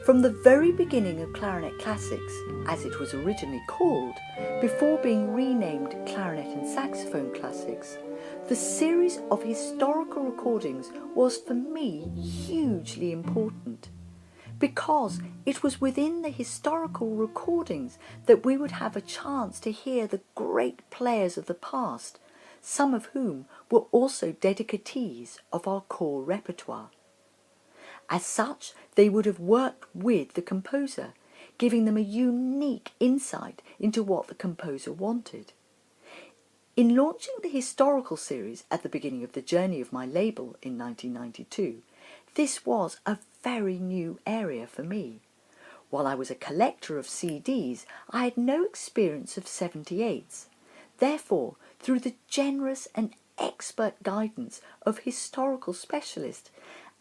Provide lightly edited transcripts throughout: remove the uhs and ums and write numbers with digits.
From the very beginning of Clarinet Classics, as it was originally called, before being renamed Clarinet and Saxophone Classics, the series of historical recordings was for me hugely important, because it was within the historical recordings that we would have a chance to hear the great players of the past, some of whom were also dedicatees of our core repertoire. As such, they would have worked with the composer, giving them a unique insight into what the composer wanted. In launching the historical series at the beginning of the journey of my label in 1992, this was a very new area for me. While I was a collector of CDs, I had no experience of 78s. Therefore, through the generous and expert guidance of historical specialist,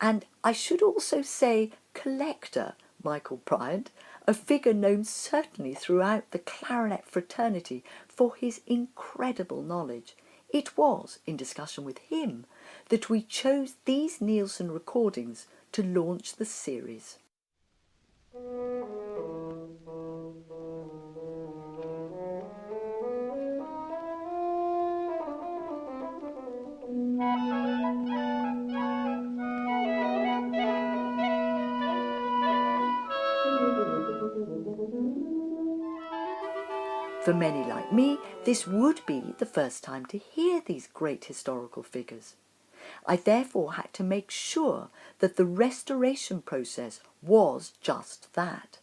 and I should also say collector Michael Bryant, a figure known certainly throughout the clarinet fraternity for his incredible knowledge, it was in discussion with him that we chose these Nielsen recordings to launch the series. For many like me, this would be the first time to hear these great historical figures. I therefore had to make sure that the restoration process was just that.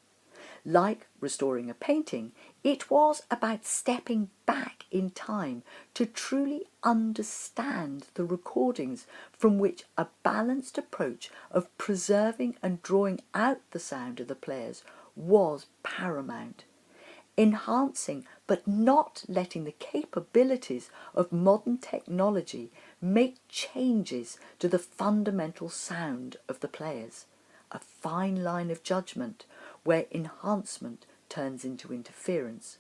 Like restoring a painting, it was about stepping back in time to truly understand the recordings, from which a balanced approach of preserving and drawing out the sound of the players was paramount. Enhancing but not letting the capabilities of modern technology make changes to the fundamental sound of the players, a fine line of judgment where enhancement turns into interference.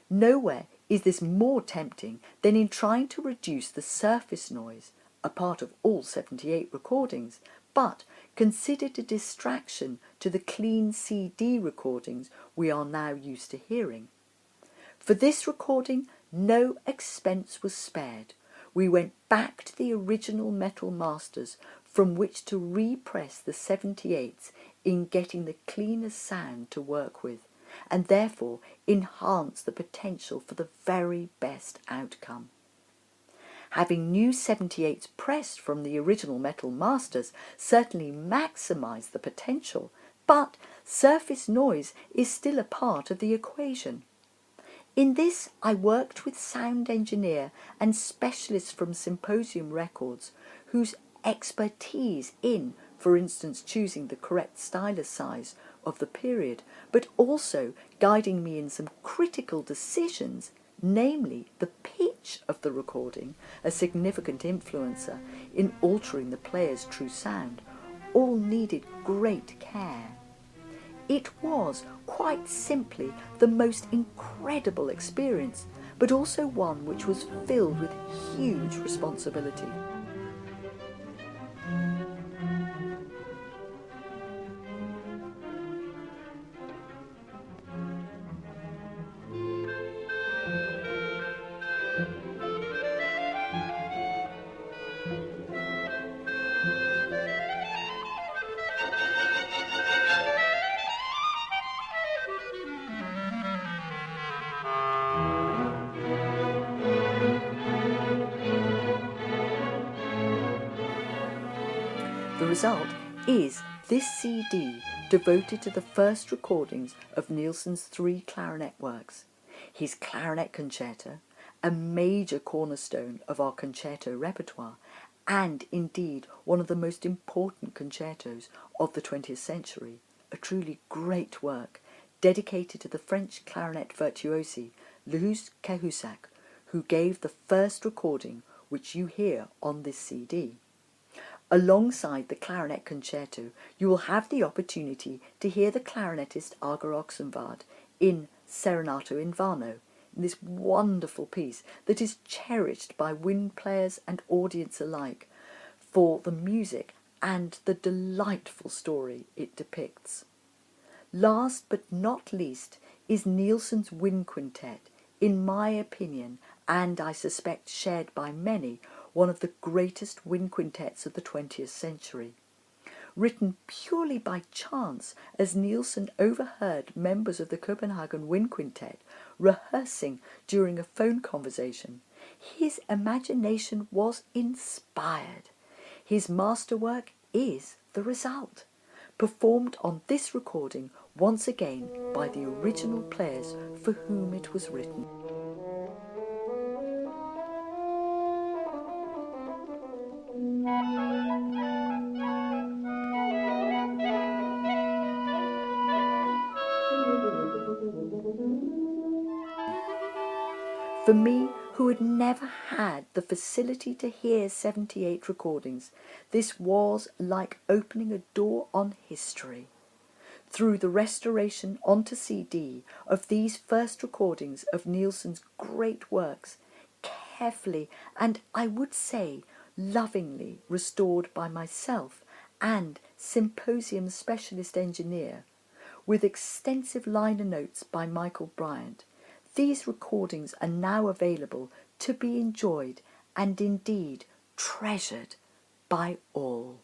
Nowhere is this more tempting than in trying to reduce the surface noise, a part of all 78 recordings, but considered a distraction to the clean CD recordings we are now used to hearing. For this recording, no expense was spared. We went back to the original metal masters from which to repress the 78s in getting the cleanest sound to work with, and therefore enhance the potential for the very best outcome. Having new 78s pressed from the original metal masters certainly maximised the potential, but surface noise is still a part of the equation. In this, I worked with sound engineer and specialists from Symposium Records, whose expertise in, for instance, choosing the correct stylus size of the period, but also guiding me in some critical decisions, namely the pitch of the recording, a significant influencer in altering the player's true sound, all needed great care. It was, quite simply, the most incredible experience, but also one which was filled with huge responsibility. The result is this CD devoted to the first recordings of Nielsen's 3 clarinet works, his clarinet concerto, a major cornerstone of our concerto repertoire, and indeed one of the most important concertos of the 20th century, a truly great work dedicated to the French clarinet virtuosi Louis Cahusac, who gave the first recording which you hear on this CD. Alongside the clarinet concerto, you will have the opportunity to hear the clarinetist Arger Oxenvard in Serenato in Vano, in this wonderful piece that is cherished by wind players and audience alike for the music and the delightful story it depicts. Last but not least is Nielsen's Wind Quintet, in my opinion, and I suspect shared by many, one of the greatest wind quintets of the 20th century. Written purely by chance, as Nielsen overheard members of the Copenhagen Wind Quintet rehearsing during a phone conversation, his imagination was inspired. His masterwork is the result, performed on this recording once again by the original players for whom it was written. For me, who had never had the facility to hear 78 recordings, this was like opening a door on history. Through the restoration onto CD of these first recordings of Nielsen's great works, carefully and I would say lovingly restored by myself and Symposium specialist engineer, with extensive liner notes by Michael Bryant, these recordings are now available to be enjoyed and indeed treasured by all.